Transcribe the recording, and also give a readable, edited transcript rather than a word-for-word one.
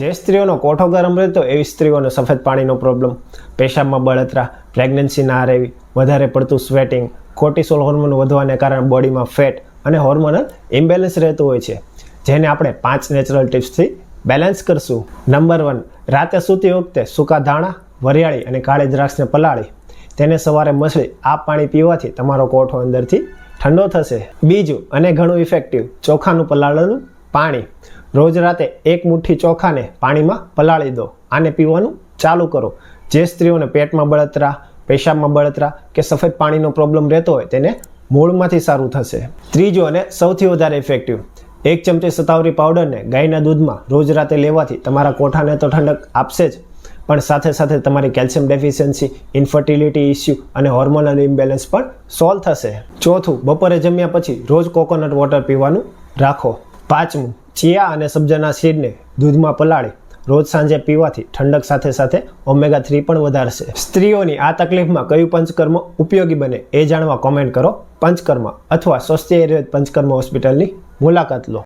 જે સ્ત્રીઓનો કોઠો ગરમ રહેતો એવી સ્ત્રીઓને સફેદ પાણીનો પ્રોબ્લેમ, પેશાબમાં બળતરા, પ્રેગ્નન્સી ના રહેવી, વધારે પડતું સ્વેટિંગ, કોર્ટિસોલ હોર્મોન વધવાને કારણે બોડીમાં ફેટ અને હોર્મોનલ ઇમ્બેલેન્સ રહેતું હોય છે, જેને આપણે 5 નેચરલ ટિપ્સથી બેલેન્સ કરશું. નંબર 1, રાતે સૂતી વખતે સૂકા ધાણા, વરિયાળી અને કાળી દ્રાક્ષને પલાળી તેને સવારે મસળી આ પાણી પીવાથી તમારો કોઠો અંદરથી ઠંડો થશે. બીજું અને ઘણું ઇફેક્ટિવ, ચોખાનું પલાળેલું પાણી. રોજ રાતે 1 મુઠ્ઠી ચોખાને પાણીમાં પલાળી દો. આને પીવાનું ચાલુ કરો. જે સ્ત્રીઓને પેટમાં બળતરા, પેશાબમાં બળતરા કે સફેદ પાણીનો પ્રોબ્લેમ રહેતો હોય તેને મૂળમાંથી સારું થશે. ત્રીજું અને સૌથી વધારે ઇફેક્ટિવ, 1 ચમચી સતાવરી પાવડરને ગાયના દૂધમાં રોજ રાતે લેવાથી તમારા કોઠાને તો ઠંડક આપશે જ, પણ સાથે સાથે તમારી કેલ્શિયમ ડેફિશિયન્સી, ઇન્ફર્ટિલિટી ઇસ્યુ અને હોર્મોનલ ઇમ્બેલેન્સ પણ સોલ્વ થશે. ચોથું, બપોરે જમ્યા પછી રોજ કોકોનટ વોટર પીવાનું રાખો. પાંચમું, ચિયા અને સબ્જાના સીડને દૂધમાં પલાળી રોજ સાંજે પીવાથી ઠંડક સાથે સાથે ઓમેગા 3 પણ વધારશે. સ્ત્રીઓની આ તકલીફમાં કયું પંચકર્મ ઉપયોગી બને એ જાણવા કોમેન્ટ કરો. પંચકર્મ અથવા સ્વસ્થ આયુર્વેદ પંચકર્મ હોસ્પિટલની મુલાકાત લો.